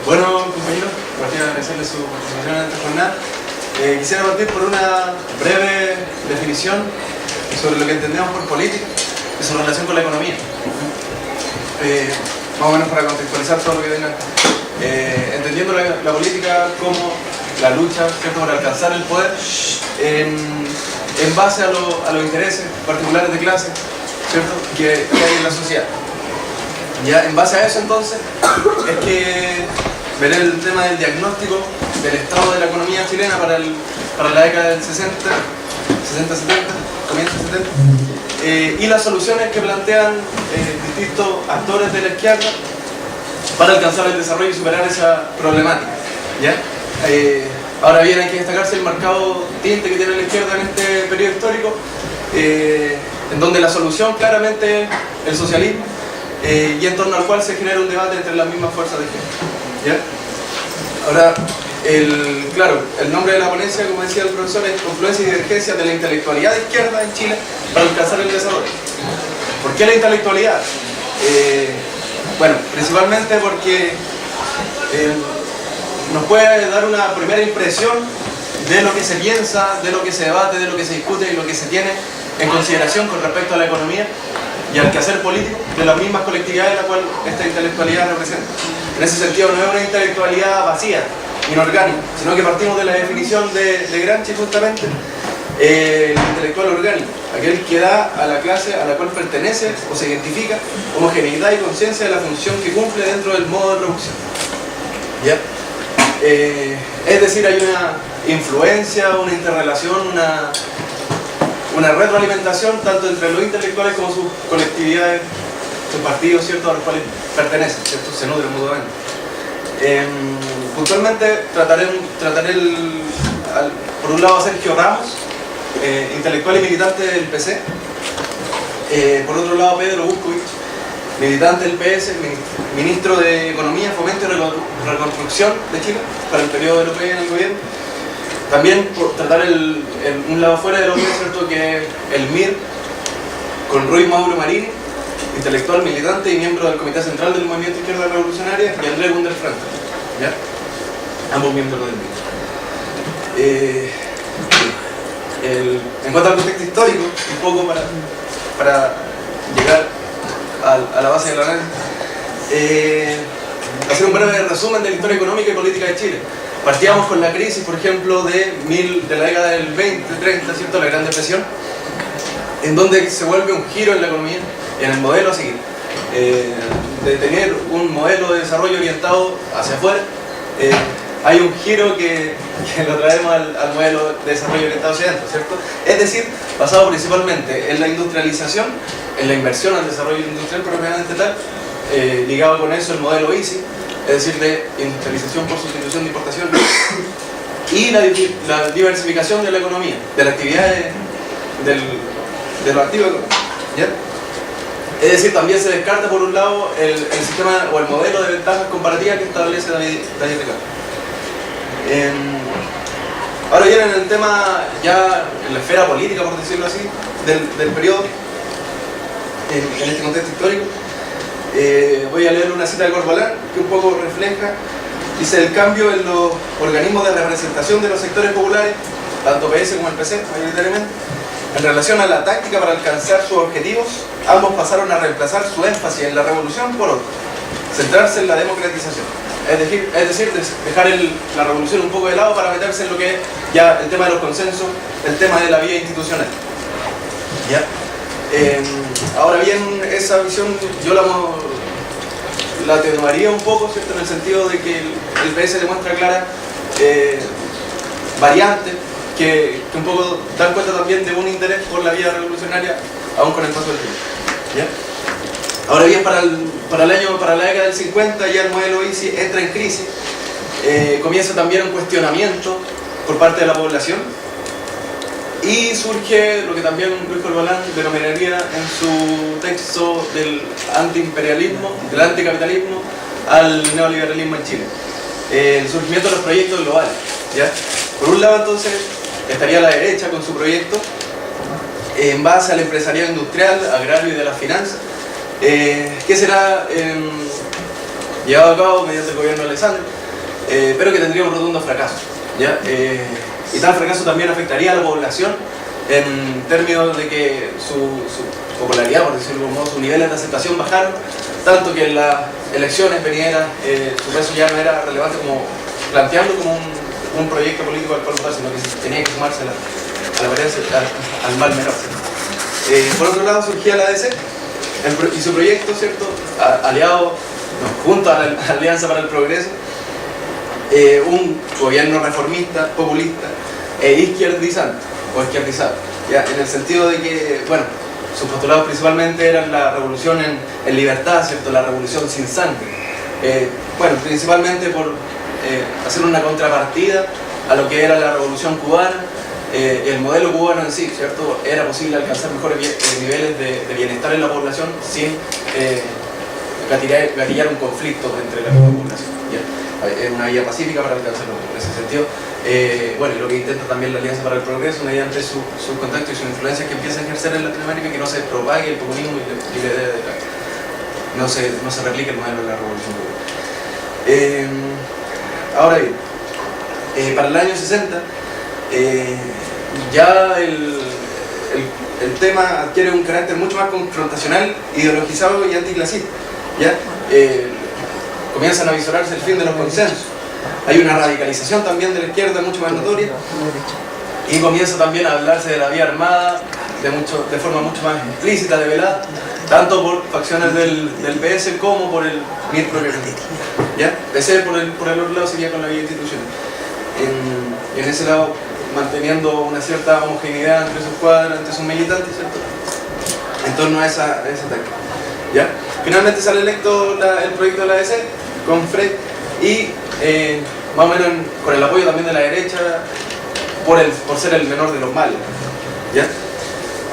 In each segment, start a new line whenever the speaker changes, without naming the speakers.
Bueno, compañeros, para agradecerles su participación en esta jornada. Quisiera partir por una breve definición sobre lo que entendemos por política y su relación con la economía. Más o menos para contextualizar todo lo que tengan. Entendiendo la política como la lucha, ¿cierto?, por alcanzar el poder en base a los intereses particulares de clase, ¿cierto?, que hay en la sociedad. Ya, en base a eso, entonces, es que veré el tema del diagnóstico del estado de la economía chilena para la década del 60, 70, comienzo del 70, y las soluciones que plantean distintos actores de la izquierda para alcanzar el desarrollo y superar esa problemática. ¿Ya? Ahora bien, hay que destacarse el marcado tinte que tiene la izquierda en este periodo histórico, en donde la solución claramente es el socialismo, y en torno al cual se genera un debate entre las mismas fuerzas de izquierda. ¿Ya? Ahora, claro, el nombre de la ponencia, como decía el profesor, es Confluencia y Divergencia de la Intelectualidad de Izquierda en Chile para alcanzar el desarrollo. ¿Por qué la intelectualidad? Bueno, principalmente porque nos puede dar una primera impresión de lo que se piensa, de lo que se debate, de lo que se discute y lo que se tiene en consideración con respecto a la economía y al quehacer político de las mismas colectividades de la cual esta intelectualidad representa. En ese sentido, no es una intelectualidad vacía, inorgánica, sino que partimos de la definición de Gramsci, justamente, el intelectual orgánico, aquel que da a la clase a la cual pertenece o se identifica homogeneidad y conciencia de la función que cumple dentro del modo de producción. ¿Ya? Es decir, hay una influencia, una interrelación, una retroalimentación tanto entre los intelectuales como sus colectividades, sus partidos, ¿cierto?, a los cuales pertenecen, ¿cierto?, se nutren mutuamente. Puntualmente trataré por un lado a Sergio Ramos, intelectual y militante del PC, por otro lado Pedro Buscovich, militante del PS, ministro de Economía, Fomento y Reconstrucción de Chile para el periodo europeo en el gobierno. También por tratar un lado fuera de lo que es, ¿cierto?, que el MIR con Ruiz Mauro Marini, intelectual, militante y miembro del Comité Central del Movimiento Izquierda Revolucionaria, y Andrés Gunderfranco, ¿ya? Ambos miembros del MIR. En cuanto al contexto histórico, un poco para llegar a la base del análisis, hacer un breve resumen de la historia económica y política de Chile. Partíamos con la crisis, por ejemplo, de la década del 20, 30, ¿cierto?, la Gran Depresión, en donde se vuelve un giro en la economía, en el modelo a seguir, de tener un modelo de desarrollo orientado hacia afuera. Hay un giro que lo traemos al modelo de desarrollo orientado hacia adentro, ¿cierto? Es decir, basado principalmente en la industrialización, en la inversión al desarrollo industrial propiamente tal, ligado con eso el modelo ISI, es decir, de industrialización por sustitución de importación, y la diversificación de la economía, de la actividad de lo activo económico, ¿ya? Es decir, también se descarta por un lado el sistema o el modelo de ventajas comparativas que establece David Ricardo. Ahora bien, en el tema, ya en la esfera política, por decirlo así, del periodo, en este contexto histórico, voy a leer una cita de Corbalán que un poco refleja, dice: el cambio en los organismos de representación de los sectores populares, tanto PS como el PC mayoritariamente, en relación a la táctica para alcanzar sus objetivos, ambos pasaron a reemplazar su énfasis en la revolución por otro, centrarse en la democratización. Es decir, dejar la revolución un poco de lado para meterse en lo que es ya el tema de los consensos, el tema de la vía institucional. ¿Ya? Ahora bien, esa visión yo la atenuaría un poco, ¿cierto?, en el sentido de que el PS demuestra claras variantes que un poco dan cuenta también de un interés por la vía revolucionaria, aún con el paso del tiempo. ¿Ya? Ahora bien, para la década del 50 ya el modelo ISI entra en crisis, comienza también un cuestionamiento por parte de la población y surge lo que también Luis Corbalán denominaría en su texto del antiimperialismo, del anticapitalismo al neoliberalismo en Chile. El surgimiento de los proyectos globales, ¿ya? Por un lado, entonces, estaría la derecha con su proyecto en base al empresariado industrial, agrario y de las finanzas, que será llevado a cabo mediante el gobierno de Alessandri, pero que tendría un rotundo fracaso, ¿ya? Y tal fracaso también afectaría a la población en términos de que su popularidad, por decirlo de algún modo, sus niveles de aceptación bajaron, tanto que en las elecciones venideras su peso ya no era relevante como planteando como un proyecto político al cual votar, sino que tenía que sumarse a la varianza, al mal menor. Por otro lado surgía la ADC y su proyecto, ¿cierto? Aliado, junto a la Alianza para el Progreso, un gobierno reformista, populista e izquierdizante, o izquierdizado, ¿ya? En el sentido de que, bueno, sus postulados principalmente eran la revolución en libertad, ¿cierto? La revolución sin sangre. Bueno, principalmente por hacer una contrapartida a lo que era la revolución cubana. El modelo cubano en sí, ¿cierto? Era posible alcanzar mejores niveles de bienestar en la población sin gatillar un conflicto entre la población, ¿ya? Es una vía pacífica para alcanzarlo en ese sentido. Bueno, y lo que intenta también la Alianza para el Progreso mediante sus contactos y sus influencias que empieza a ejercer en Latinoamérica, que no se propague el populismo y la idea de no se replique el modelo de la revolución cubana. Ahora bien, para el año 60 ya el tema adquiere un carácter mucho más confrontacional, ideologizado y anticlasista, ¿ya? Comienzan a visorarse el fin de los consensos. Hay una radicalización también de la izquierda mucho más notoria y comienza también a hablarse de la vía armada de forma mucho más explícita, develada, tanto por facciones del PS como por el MIR propiamente, ¿ya? PC por el otro lado sería con la vía institucional. En ese lado manteniendo una cierta homogeneidad entre sus cuadras, entre sus militantes, ¿cierto? En torno a ese ataque, ¿ya? Finalmente sale electo el proyecto de la ADC con Frey y más o menos con el apoyo también de la derecha por ser el menor de los males, ¿ya?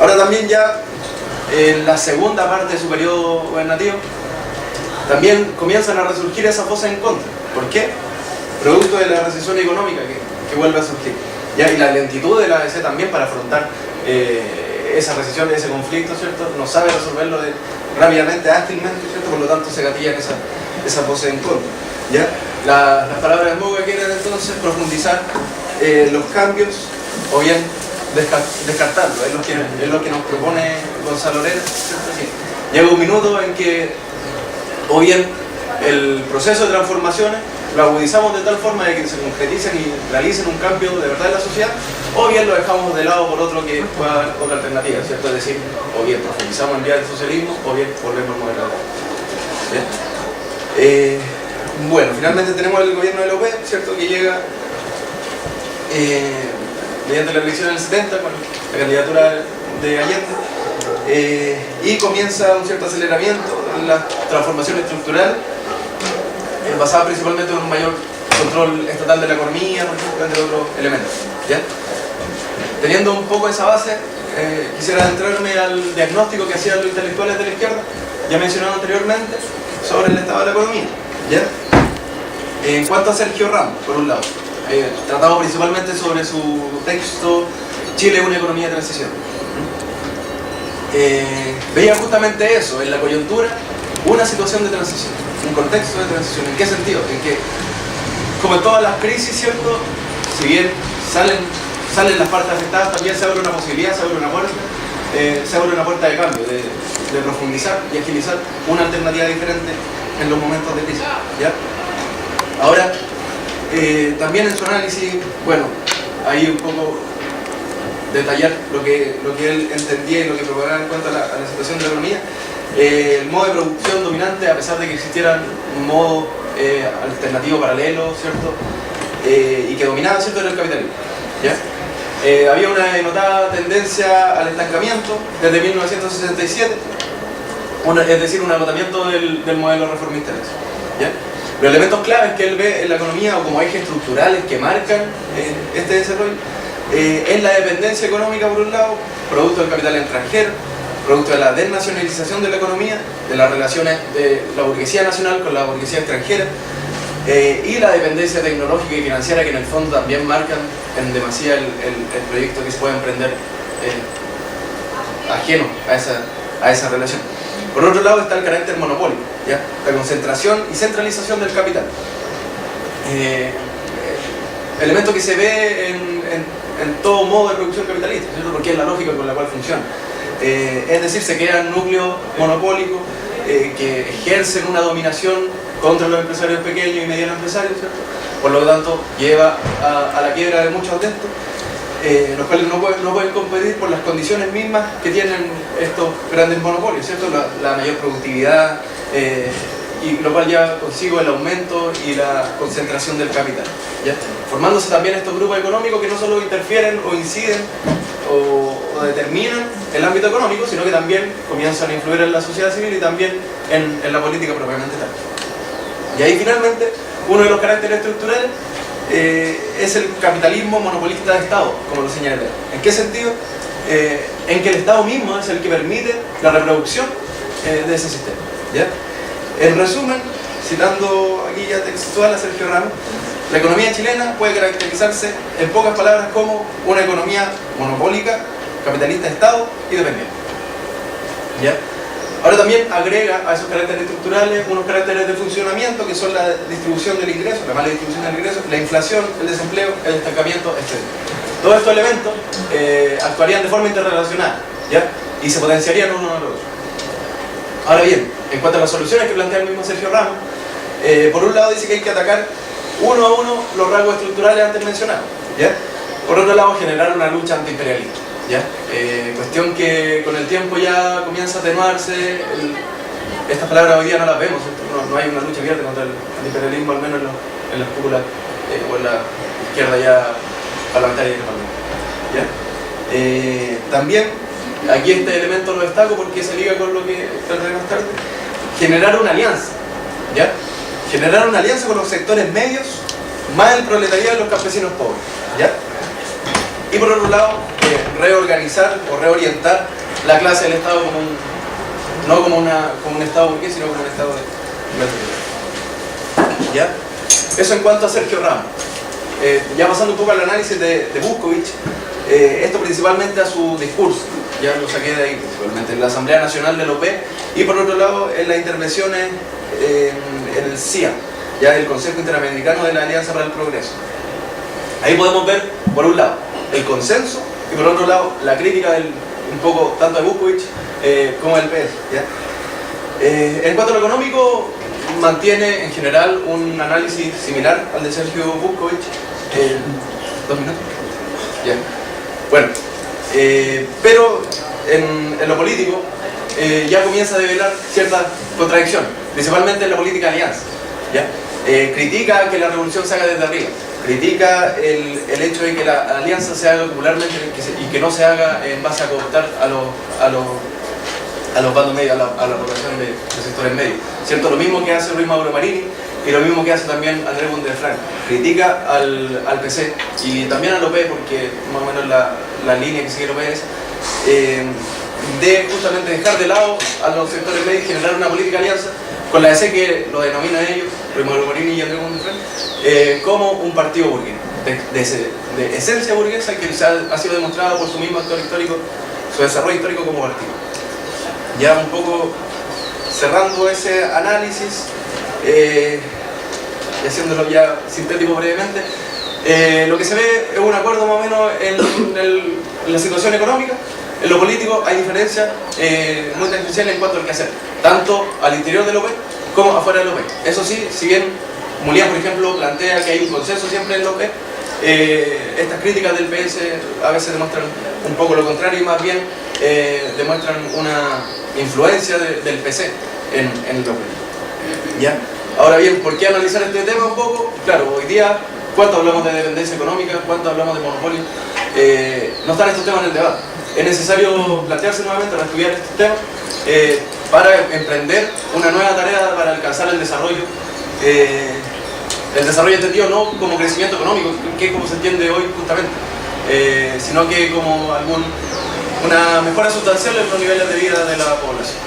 Ahora también ya en la segunda parte de su periodo gobernativo también comienzan a resurgir esas voces en contra. ¿Por qué? Producto de la recesión económica que vuelve a surgir, ¿ya? Y la lentitud de la ADC también para afrontar esa recesión, ese conflicto, ¿cierto? No sabe resolverlo rápidamente, ágilmente, ¿cierto? Por lo tanto se gatillan esas voces en contra, ¿ya? Las palabras de Moga quieren entonces profundizar los cambios o bien descartarlo, es lo que nos propone Gonzalo Lera, ¿cierto? Sí. Llega un minuto en que o bien el proceso de transformaciones lo agudizamos de tal forma de que se concreticen y realicen un cambio de verdad en la sociedad, o bien lo dejamos de lado por otro que pueda haber otra alternativa, ¿cierto? Es decir, o bien profundizamos en vía del socialismo, o bien volvemos al modelo de la. Bueno, finalmente tenemos el gobierno de López, ¿cierto? Que llega mediante la elección del 70 con la candidatura de Allende, y comienza un cierto aceleramiento en la transformación estructural basada principalmente en un mayor control estatal de la economía, por ejemplo, entre otros elementos, ¿ya? Teniendo un poco esa base, quisiera adentrarme al diagnóstico que hacían los intelectuales de la izquierda, ya mencionado anteriormente, sobre el estado de la economía, ¿ya? En cuanto a Sergio Ramos, por un lado, tratado principalmente sobre su texto Chile, una economía de transición. Veía justamente eso, en la coyuntura, una situación de transición, un contexto de transición. ¿En qué sentido? En que, como en todas las crisis, ¿cierto? Si bien salen las partes afectadas, también se abre una posibilidad, se abre una puerta de cambio, de profundizar y agilizar una alternativa diferente en los momentos de crisis, ¿ya? Ahora, también en su análisis, bueno, ahí un poco detallar lo que él entendía y lo que propagaba en cuanto a la situación de la economía. El modo de producción dominante, a pesar de que existiera un modo alternativo paralelo, ¿cierto? Y que dominaba, ¿cierto?, era el capitalismo, ¿ya? Había una denotada tendencia al estancamiento desde 1967, es decir, un agotamiento del modelo reformista, ¿ya? Los elementos claves que él ve en la economía o como ejes estructurales que marcan este desarrollo es la dependencia económica, por un lado, producto del capital extranjero, producto de la desnacionalización de la economía, de las relaciones de la burguesía nacional con la burguesía extranjera, y la dependencia tecnológica y financiera que en el fondo también marcan en demasía el proyecto que se puede emprender ajeno a esa relación. Por otro lado está el carácter monopólico, ¿ya? La concentración y centralización del capital. elemento que se ve en todo modo de producción capitalista, ¿cierto? Porque es la lógica con la cual funciona. Es decir, se crean núcleos monopólicos que ejercen una dominación contra los empresarios pequeños y medianos empresarios, ¿cierto? Por lo tanto, lleva a la quiebra de muchos de estos, los cuales no pueden competir por las condiciones mismas que tienen estos grandes monopolios, ¿cierto? La mayor productividad, y lo cual lleva consigo el aumento y la concentración del capital, ¿ya? Formándose también estos grupos económicos que no solo interfieren o inciden o determinan el ámbito económico, sino que también comienzan a influir en la sociedad civil y también en la política propiamente tal. Y ahí finalmente, uno de los caracteres estructurales es el capitalismo monopolista de Estado, como lo señalé. ¿En qué sentido? En que el Estado mismo es el que permite la reproducción de ese sistema, ¿ya? En resumen, citando aquí ya textual a Sergio Ramos, la economía chilena puede caracterizarse en pocas palabras como una economía monopólica, capitalista de Estado y dependiente, ¿ya? Ahora también agrega a esos caracteres estructurales unos caracteres de funcionamiento que son la distribución del ingreso, la mala distribución del ingreso, la inflación, el desempleo, el estancamiento, etc. Todos estos elementos actuarían de forma interrelacionada, ¿ya? Y se potenciarían uno a otro. Ahora bien, en cuanto a las soluciones que plantea el mismo Sergio Ramos, por un lado dice que hay que atacar uno a uno los rasgos estructurales antes mencionados, ¿ya? Por otro lado, generar una lucha antiimperialista, ¿ya? Cuestión que con el tiempo ya comienza a atenuarse. Estas palabras hoy día no las vemos, no hay una lucha abierta contra el antiimperialismo, al menos en las cúpulas o en la izquierda ya parlamentaria, ¿ya? También, aquí este elemento lo destaco porque se liga con lo que trataré más tarde, generar una alianza, ¿ya? Generar una alianza con los sectores medios, más el proletariado y los campesinos pobres, ¿ya? Y por otro lado, reorganizar o reorientar la clase del Estado como no como un Estado burgués, sino como un Estado de ¿ya? Eso en cuanto a Sergio Ramos. Ya pasando un poco al análisis de Vukovich, esto principalmente a su discurso, ya lo saqué de ahí principalmente, en la Asamblea Nacional del OP, y por otro lado en las intervenciones en el CIA, ya el Consejo Interamericano de la Alianza para el Progreso. Ahí podemos ver, por un lado, el consenso y por otro lado, la crítica un poco tanto de Vukovich como del PS, ¿ya? En cuanto a lo económico, mantiene en general un análisis similar al de Sergio Vukovich. 2 minutos. Ya. Bueno, pero en lo político ya comienza a develar ciertas contradicciones, principalmente en la política de alianza, ¿ya? Critica que la revolución se haga desde arriba, critica el hecho de que la alianza se haga popularmente y que no se haga en base a cooptar a los bandos medios, a la población de sectores medios, ¿cierto? Lo mismo que hace Luis Mauro Marini y lo mismo que hace también Andrés Bundefrank. Critica al PC y también al OP, porque más o menos la línea que sigue el OP es de justamente dejar de lado a los sectores medios y generar una política de alianza con la DC, que lo denomina ellos, Luis Mauro Marini y Andrés Bundefrank, como un partido burgués, de esencia burguesa, que ha sido demostrado por su mismo actor histórico, su desarrollo histórico como partido. Ya un poco cerrando ese análisis y haciéndolo ya sintético brevemente, lo que se ve es un acuerdo más o menos en la situación económica. En lo político hay diferencias muy tangenciales en cuanto al que hacer, tanto al interior del OP como afuera del OP. Eso sí, si bien Mulián, por ejemplo, plantea que hay un consenso siempre en el OP, estas críticas del PS a veces demuestran un poco lo contrario y más bien demuestran una influencia del PC en el OP. ¿Ya? Ahora bien, ¿por qué analizar este tema un poco? Claro, hoy día, ¿cuánto hablamos de dependencia económica? ¿Cuánto hablamos de monopolio? No están estos temas en el debate. Es necesario plantearse nuevamente para estudiar estos temas, para emprender una nueva tarea para alcanzar el desarrollo entendido no como crecimiento económico, que es como se entiende hoy justamente, sino que como una mejora sustancial en los niveles de vida de la población.